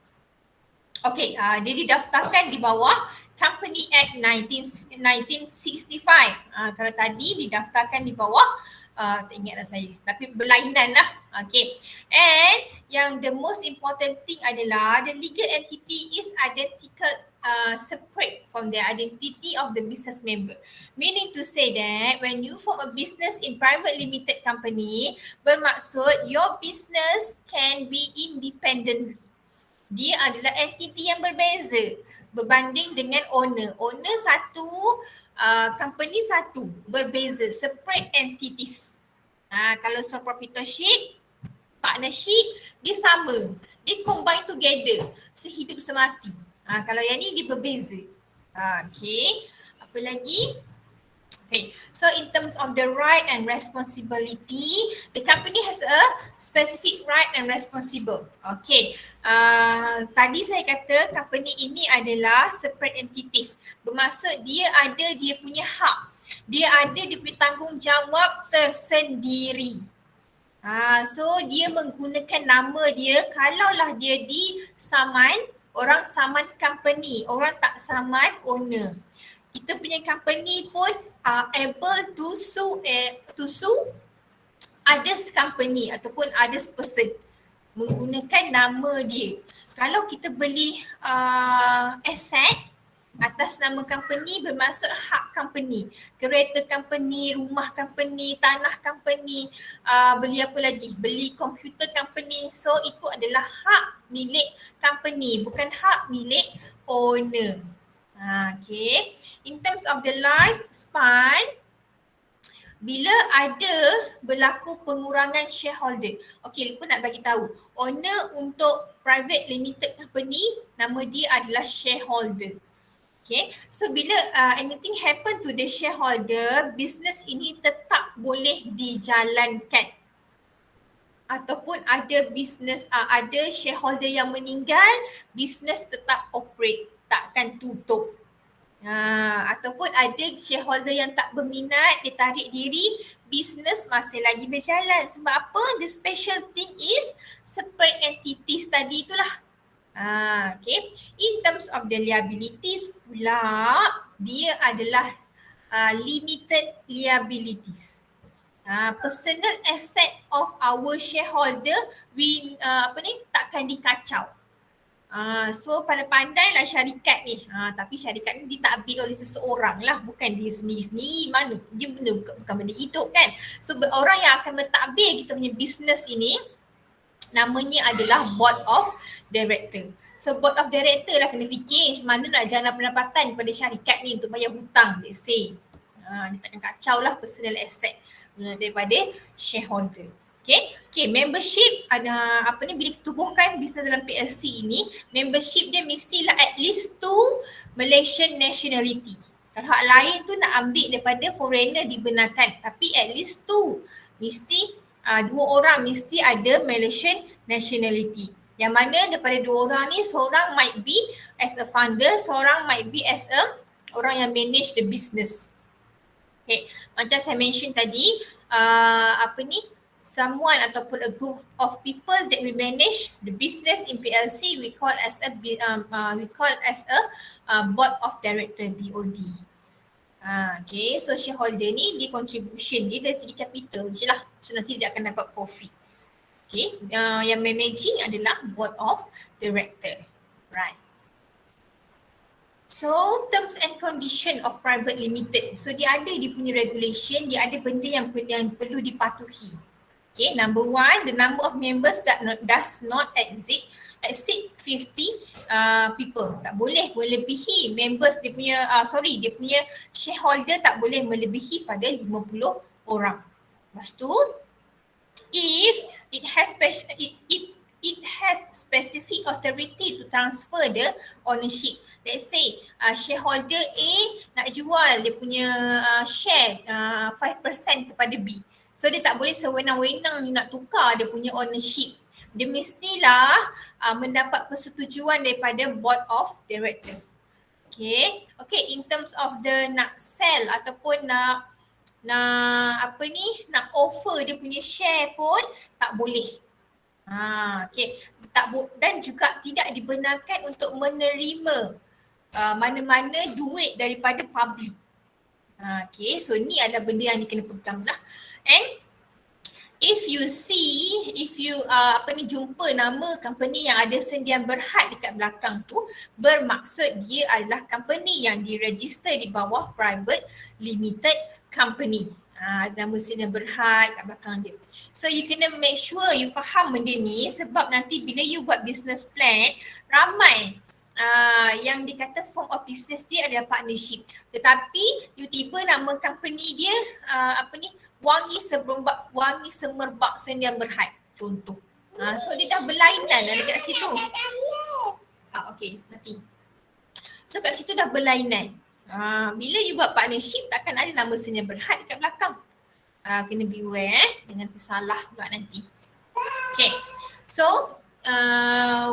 dia didaftarkan di bawah Company Act 1965. Kalau tadi didaftarkan di bawah tak ingat dah saya, tapi berlainan lah. Okay, and yang the most important thing adalah the legal entity is identical, separate from the identity of the business member. Meaning to say that when you form a business in private limited company, bermaksud your business can be independent. Dia adalah entiti yang berbeza berbanding dengan owner. Owner satu, company satu, berbeza, separate entities. Kalau sole proprietorship, partnership, dia sama, dia combine together, sehidup semati. Kalau yang ni dia berbeza. Okay, apa lagi? Okay, so in terms of the right and responsibility, the company has a specific right and responsible. Okay, tadi saya kata company ini adalah separate entities. Bermaksud dia ada dia punya hak. Dia ada dia punya tanggungjawab tersendiri. So dia menggunakan nama dia, kalaulah dia disaman, orang saman company, orang tak saman owner. Kita punya company pun able to sue others company ataupun others person menggunakan nama dia. Kalau kita beli aset atas nama company, bermaksud hak company, kereta company, rumah company, tanah company, beli apa lagi, beli komputer company. So itu adalah hak milik company, bukan hak milik owner. Okay, in terms of the lifespan, bila ada berlaku pengurangan shareholder. Okay, lupa nak bagi tahu. Owner untuk private limited company, nama dia adalah shareholder. Okay, so bila anything happen to the shareholder, business ini tetap boleh dijalankan. Ataupun ada business, ada shareholder yang meninggal, business tetap operate, takkan tutup. Ataupun ada shareholder yang tak berminat, dia tarik diri, business masih lagi berjalan. Sebab apa? The special thing is separate entities tadi itulah. Okay. In terms of the liabilities pula, dia adalah limited liabilities. Personal asset of our shareholder takkan dikacau. So pandai-pandailah syarikat ni. Tapi syarikat ni ditadbir oleh seseorang lah, bukan dia sendiri-sendiri. Mana dia bukan benda hidup kan. So orang yang akan mentadbir kita punya business ini, namanya adalah board of director. So board of director lah kena fikir mana nak jana pendapatan pada syarikat ni untuk bayar hutang, let's say. Dia takkan kacau lah personal asset daripada shareholder. Okay, membership ada bila ditubuhkan bisnes dalam PLC ini, membership dia mestilah at least 2 Malaysian nationality. Kalau hak lain tu nak ambil daripada foreigner dibenarkan, tapi at least 2. Mesti 2 orang mesti ada Malaysian nationality. Yang mana daripada 2 orang ni, seorang might be as a founder, seorang might be as a orang yang manage the business. Okay, macam saya mention tadi, someone ataupun a group of people that we manage the business in PLC, we call as a board of director, BOD. Okay, so shareholder ni dia contribution dia dari segi capital je lah. So nanti dia akan dapat profit. Okay, yang managing adalah board of director. Right. So terms and condition of private limited. So dia punya regulation, dia ada benda yang perlu dipatuhi. Okay, number one, the number of members does not exceed 50 people. Tak boleh melebihi members dia punya, dia punya shareholder tak boleh melebihi pada 50 orang. Lepas tu, if it has specific authority to transfer the ownership. Let's say shareholder A nak jual dia punya share 5% kepada B. So dia tak boleh sewenang-wenang nak tukar dia punya ownership. Dia mestilah mendapat persetujuan daripada board of director. Okay, in terms of the nak sell ataupun nak offer dia punya share pun tak boleh. Okay, dan juga tidak dibenarkan untuk menerima mana-mana duit daripada public. Okay, so ni adalah benda yang kena pegang lah. And if you jumpa nama company yang ada sendian berhad dekat belakang tu, bermaksud dia adalah company yang diregister di bawah private limited company. Nama sendian berhad kat belakang dia. So you kena make sure you faham benda ni, sebab nanti bila you buat business plan, ramai yang dikata form of business dia adalah partnership, tetapi tiba-tiba nama company dia Wangi Semerbak Sendian Berhad contoh. So dia dah berlainan dekat situ. Okay, nanti. So kat situ dah berlainan. Bila you buat partnership, takkan ada nama Sendian Berhad dekat belakang. Kena beware jangan tersalah pula nanti. Okay, so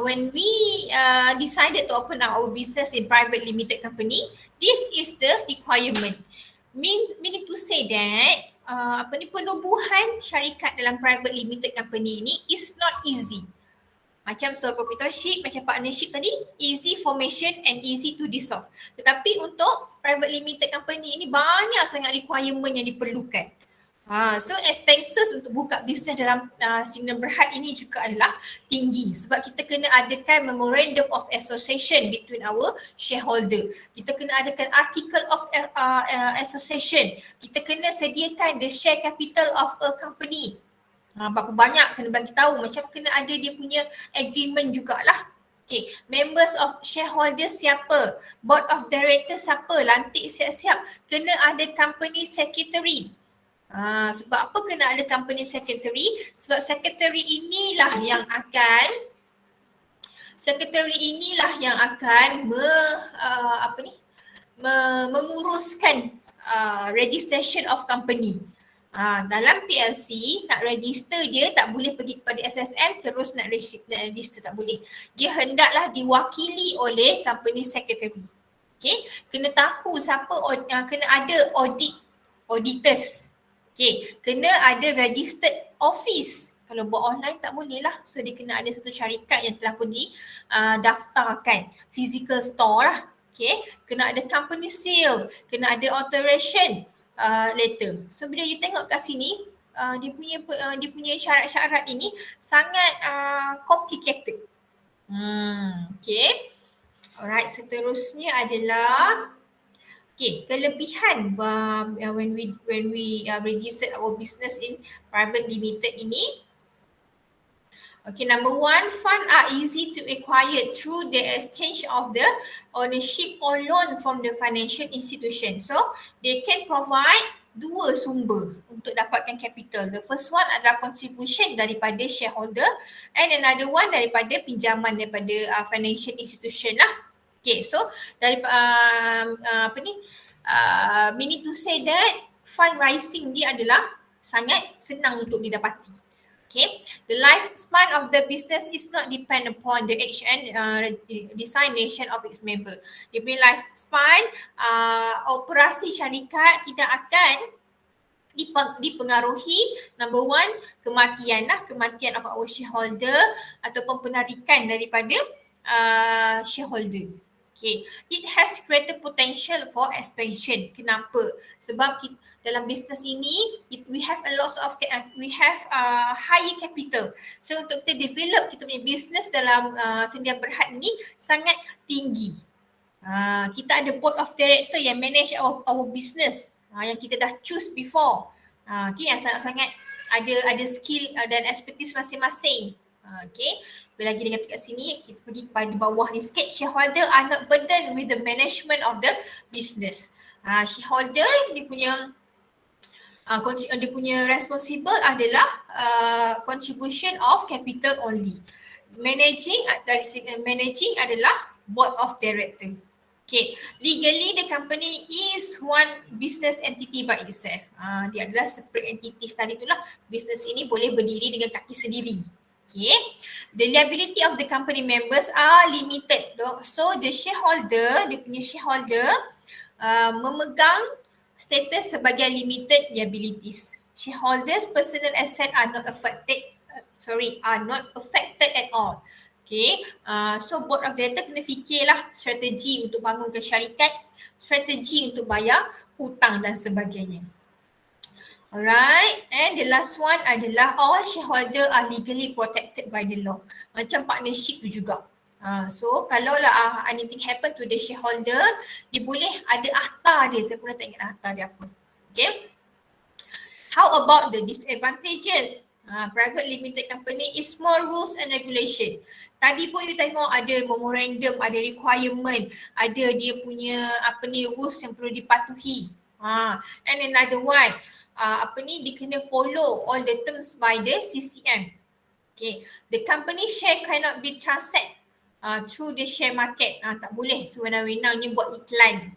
when we decided to open our business in private limited company, this is the requirement. Meaning to say that penubuhan syarikat dalam private limited company ini is not easy. Macam sole proprietorship, macam partnership tadi, easy formation and easy to dissolve. Tetapi untuk private limited company ini banyak sangat requirement yang diperlukan. So expenses untuk buka bisnes dalam Sendian Berhad ini juga adalah tinggi, sebab kita kena adakan memorandum of association between our shareholder. Kita kena adakan article of association. Kita kena sediakan the share capital of a company. Berapa banyak kena bagi tahu, macam kena ada dia punya agreement jugalah. Okay, members of shareholders siapa, board of directors siapa, lantik siap-siap. Kena ada company secretary. Sebab apa kena ada company secretary? Sebab secretary inilah yang akan menguruskan registration of company. Dalam PLC nak register dia tak boleh pergi kepada SSM terus nak register, tak boleh. Dia hendaklah diwakili oleh company secretary. Okay, kena tahu siapa, kena ada auditors. Okay, kena ada registered office. Kalau buat online tak boleh lah. So dia kena ada satu syarikat yang telah pun daftarkan, physical store lah. Okay, kena ada company seal, kena ada authorization letter. So bila you tengok kat sini, dia punya syarat-syarat ini sangat complicated. Okay, alright, seterusnya adalah kelebihan when we register our business in private limited ini. Okay, number one, fund are easy to acquire through the exchange of the ownership or loan from the financial institution. So, they can provide dua sumber untuk dapatkan capital. The first one adalah contribution daripada shareholder and another one daripada pinjaman daripada financial institution lah. Okay, so dari meaning to say that fundraising dia adalah sangat senang untuk didapati. Okay, the lifespan of the business is not depend upon the age and designation of its member. Dia punya lifespan, operasi syarikat tidak akan dipengaruhi, number one, kematian of our shareholder ataupun penarikan daripada shareholder. Okay, it has greater potential for expansion. Kenapa? Sebab dalam bisnes ini we have a lot of higher capital. So untuk kita develop kita punya bisnes dalam Sedia Berhad ini sangat tinggi. Kita ada board of director yang manage our business yang kita dah choose before. Okay, yang sangat-sangat ada skill dan expertise masing-masing. Okay, lagi dengan kat sini kita pergi pada bawah ni sikit. Shareholder are not burdened with the management of the business. Shareholder dia punya responsible adalah contribution of capital only. Managing adalah board of director. Okay, legally the company is one business entity by itself. Dia adalah separate entity. Tadi itulah business ini boleh berdiri dengan kaki sendiri. Okay, the liability of the company members are limited. So the shareholder, dia punya shareholder memegang status sebagai limited liabilities. Shareholders' personal asset are not affected at all. Okay, so board of director kena fikirlah strategi untuk bangunkan syarikat, strategi untuk bayar hutang dan sebagainya. Alright, and the last one adalah all shareholder are legally protected by the law. Macam partnership tu juga. So kalau lah anything happen to the shareholder, dia boleh ada akta dia. Saya pun tak ingat akta dia apa. Okay. How about the disadvantages? Private limited company is more rules and regulation. Tadi pun you tengok ada memorandum, ada requirement, ada dia punya rules yang perlu dipatuhi. And another one, dia kena follow all the terms by the CCM. Okay, the company share cannot be transacted through the share market. Tak boleh sewenang-wenang ni buat iklan.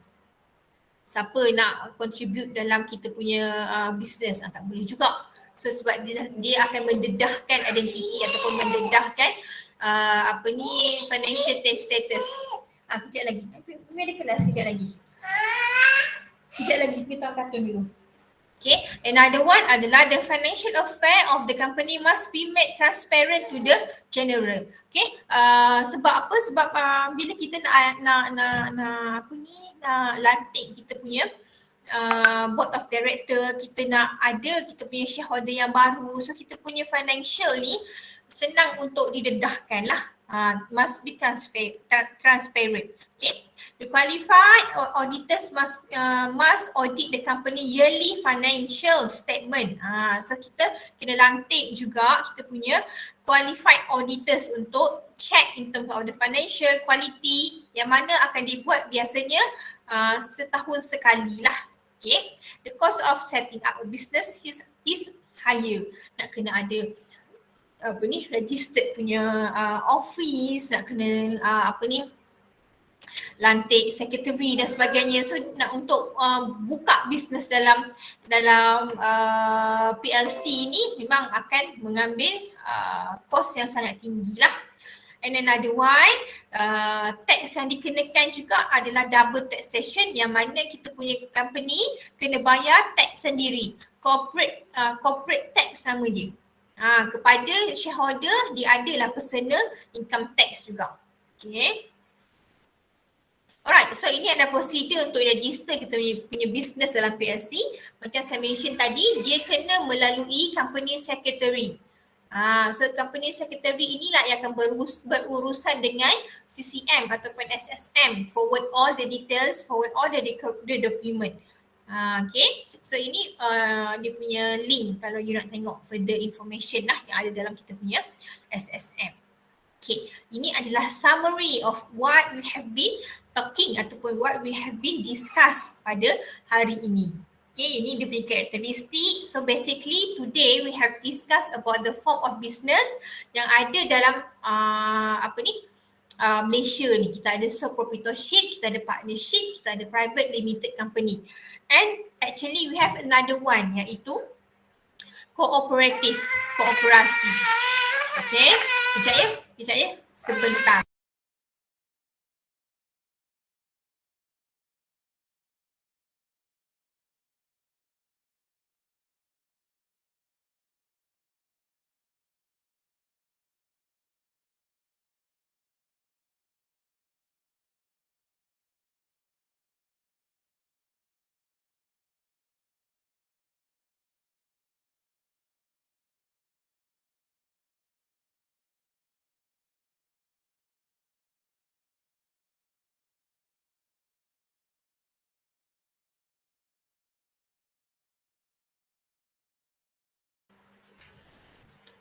Siapa nak contribute dalam kita punya business, tak boleh juga. So sebab dia akan mendedahkan identiti ataupun mendedahkan financial status. Kejap lagi. Kami ada kelas kejap lagi. Kejap lagi kita kartun dulu. Okay, another one adalah the financial affair of the company must be made transparent to the general. Okay, sebab apa? Sebab bila kita nak lantik kita punya board of director, kita nak ada kita punya shareholder yang baru, so kita punya financial ni senang untuk didedahkan lah. Must be transparent. Okay, the qualified auditors must audit the company yearly financial statement. So kita kena lantik juga kita punya qualified auditors untuk check in terms of the financial quality yang mana akan dibuat biasanya setahun sekali lah. Okay, the cost of setting up a business is higher. Nak kena ada registered punya office, nak kena lantik secretary dan sebagainya. So nak untuk buka bisnes dalam PLC ni memang akan mengambil kos yang sangat tinggi lah. And another one, tax yang dikenakan juga adalah double taxation, yang mana kita punya company kena bayar tax sendiri. Corporate tax nama dia. Kepada shareholder dia adalah personal income tax juga. Okay. Alright, so ini ada prosedur untuk register kita punya business dalam PLC. Macam saya mention tadi, dia kena melalui company secretary. So company secretary inilah yang akan berurusan dengan CCM ataupun SSM, forward all the details, forward all the document. Okay, so ini dia punya link kalau you nak tengok further information lah yang ada dalam kita punya SSM. Okay, ini adalah summary of what we have been talking ataupun what we have been discuss pada hari ini. Okay, ini dia punya karakteristik. So basically today we have discussed about the form of business yang ada dalam Malaysia ni. Kita ada sole proprietorship, kita ada partnership, kita ada private limited company. And actually we have another one iaitu kooperasi. Okay, kejap ya, sebentar.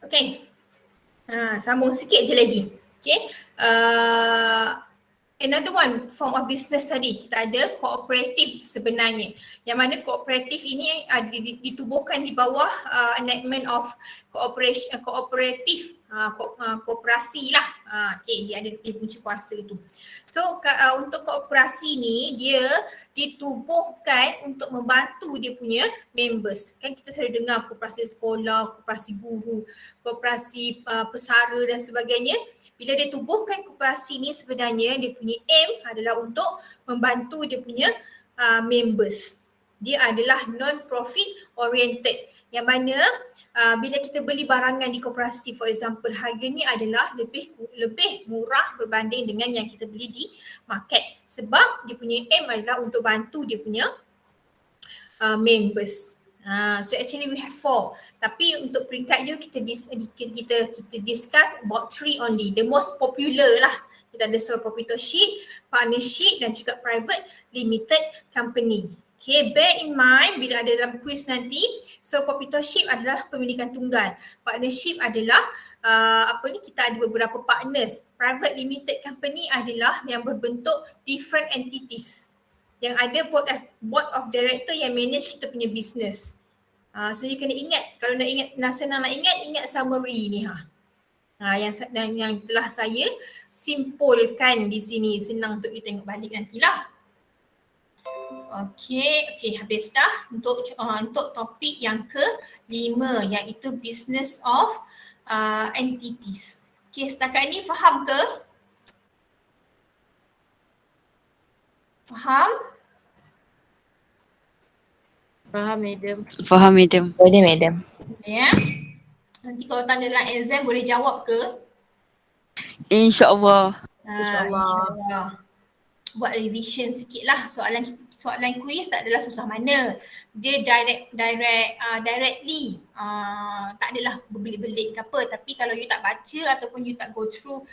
Okay. Sambung sikit je lagi. Okay. Another one form of business tadi, kita ada kooperatif sebenarnya. Yang mana kooperatif ini ditubuhkan di bawah enactment of kooperatif, kooperasi lah. Okay, dia ada punca kuasa tu. So untuk kooperasi ni dia ditubuhkan untuk membantu dia punya members. Kan kita selalu dengar koperasi sekolah, koperasi guru, koperasi pesara dan sebagainya. Bila dia tubuhkan koperasi ni sebenarnya dia punya aim adalah untuk membantu dia punya members. Dia adalah non-profit oriented yang mana bila kita beli barangan di koperasi, for example, harganya adalah lebih murah berbanding dengan yang kita beli di market sebab dia punya aim adalah untuk bantu dia punya members. So actually we have 4. Tapi untuk peringkat dia kita discuss about 3 only. The most popular lah. Kita ada sole proprietorship, partnership dan juga private limited company. Okay, bear in mind bila ada dalam quiz nanti, sole proprietorship adalah pemilikan tunggal. Partnership adalah kita ada beberapa partners. Private limited company adalah yang berbentuk different entities. Yang ada board of director yang manage kita punya business. So you kena ingat, kalau senang nak ingat summary ni yang telah saya simpulkan di sini. Senang untuk kita tengok balik nantilah. Okay, habis dah untuk topik yang ke-5 iaitu business of entities. Okay, setakat ni faham ke? Faham? Faham, madam. Faham, madam. Boleh, madam. Ya. Nanti kalau tanya dalam exam boleh jawab ke? InsyaAllah. InsyaAllah. Buat revision sikit lah. Soalan quiz tak adalah susah mana. Dia directly tak adalah berbelit-belit ke apa. Tapi kalau you tak baca ataupun you tak go through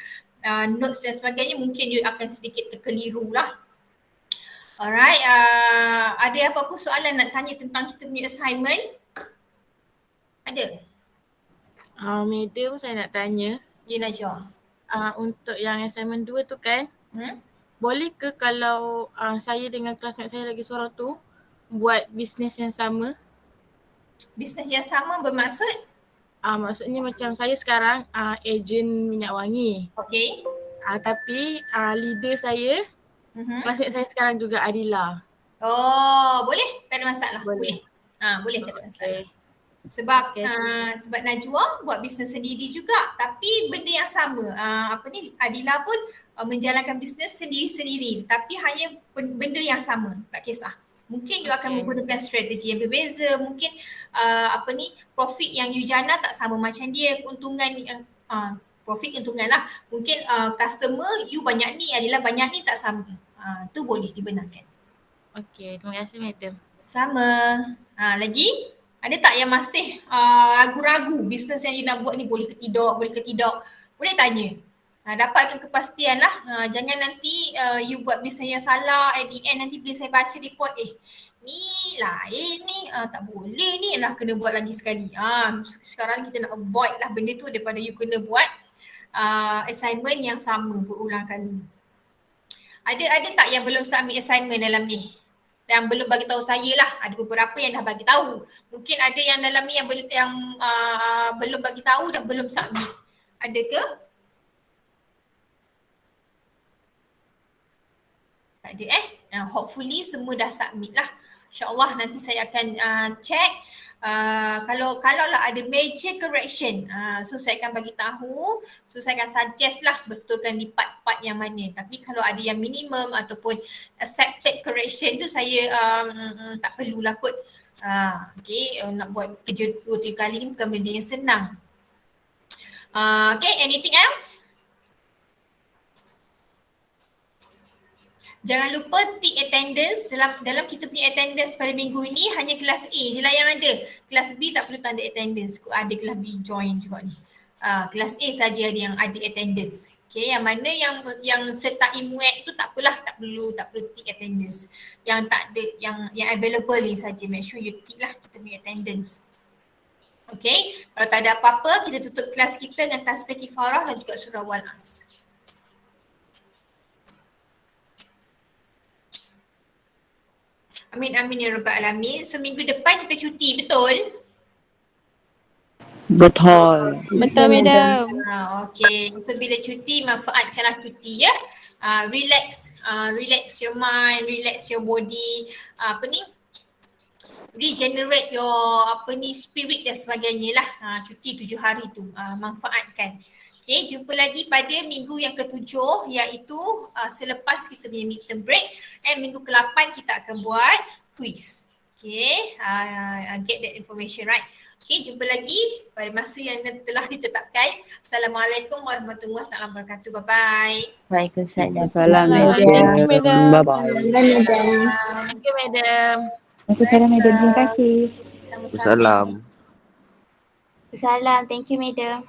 notes dan sebagainya, mungkin you akan sedikit terkeliru lah. Alright, ada apa-apa soalan nak tanya tentang kita punya assignment? Ada? Madam, saya nak tanya. Ya, Najwa. Untuk yang assignment 2 tu kan, boleh ke kalau saya dengan classmate saya lagi seorang tu buat bisnes yang sama? Bisnes yang sama bermaksud? Maksudnya macam saya sekarang ejen minyak wangi. Okay. Tapi leader saya, classmate saya sekarang juga Adila. Oh, boleh? Tak ada masalah. Boleh. Boleh, tak ada masalah. Sebab sebab Najwa buat bisnes sendiri juga tapi benda yang sama. Adila pun menjalankan bisnes sendiri-sendiri tapi hanya benda yang sama, tak kisah. Mungkin you akan menggunakan strategi yang berbeza, mungkin profit yang you jana tak sama macam dia, keuntungan profit keuntungan lah. Mungkin customer you banyak ni, Adila banyak ni, tak sama. Tu boleh dibenarkan. Okey, terima kasih madam. Sama. Lagi? Ada tak yang masih ragu-ragu bisnes yang dia nak buat ni boleh ke tidak? Boleh tanya. Dapatkan kepastian lah. Jangan nanti you buat bisnes yang salah, at the end nanti bila saya baca report, ni lain ni, tak boleh ni, lah kena buat lagi sekali. Sekarang kita nak avoid lah benda tu daripada you kena buat assignment yang sama berulang kali. Ada tak yang belum submit assignment dalam ni? Yang belum bagi tahu saya lah. Ada beberapa yang dah bagi tahu. Mungkin ada yang dalam ni yang belum bagi tahu dan belum submit. Ada ke? Tak ada hopefully semua dah submit lah. InsyaAllah nanti saya akan check. Kalau lah ada major correction, so saya akan bagi tahu, so saya akan suggest lah betulkan di part-part yang mana. Tapi kalau ada yang minimum ataupun accepted correction tu saya tak perlulah kot. Nak buat kerja 2-3 kali ni bukan benda yang senang. Anything else? Jangan lupa tick attendance. Dalam kita punya attendance pada minggu ini hanya kelas A je lah yang ada. Kelas B tak perlu tanda attendance. Ada kelas B join juga ni. Kelas A saja yang ada attendance. Okay, yang mana yang serta IMUAC tu tak apalah, tak perlu tick attendance. Yang tak ada, yang available ni saja. Make sure you tick lah kita punya attendance. Okay, kalau tak ada apa-apa, kita tutup kelas kita dengan tasbih kifarah dan juga surah Wal-As. Amin amin ya rabbal alamin. So minggu depan kita cuti, betul? Betul. Betul, madam. Okay, so bila cuti manfaatkanlah cuti ya. Relax your mind, relax your body. Regenerate your spirit dan sebagainya lah. Cuti 7 hari tu manfaatkan. Okay, jumpa lagi pada minggu yang ke-7 iaitu selepas kita punya midterm break, and minggu ke-8 kita akan buat quiz. Okay, get that information right. Okay, jumpa lagi pada masa yang telah ditetapkan. Assalamualaikum warahmatullahi wabarakatuh. Bye-bye. Waalaikumsalam. Assalamualaikum. Thank you, madam. Bye-bye. Thank you, madam. Waalaikumsalam, madam. Terima kasih. Sama-sama. Salam. Salam. Thank you, madam.